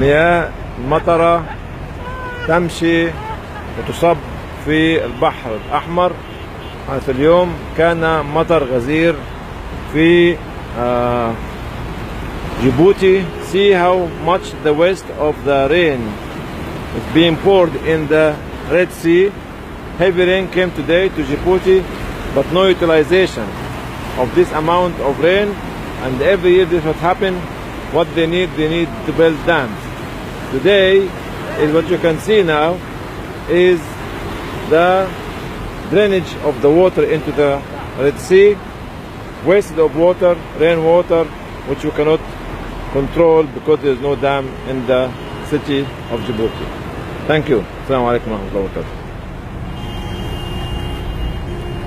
مياه المطرة تمشي وتصب في البحر الأحمر. في اليوم كان مطر غزير في جيبوتي. See how much the waste of the rain is being poured in the Red Sea. Heavy rain came today to Djibouti, but no utilization of this amount of rain. And every year this would happen. What they need to build dams. Today is what you can see now is the drainage of the water into the Red Sea, waste of water, rainwater, which you cannot control because there is no dam in the city of Djibouti. Thank you. Assalamu alaikum wa rahmatullahi wa barakatuh.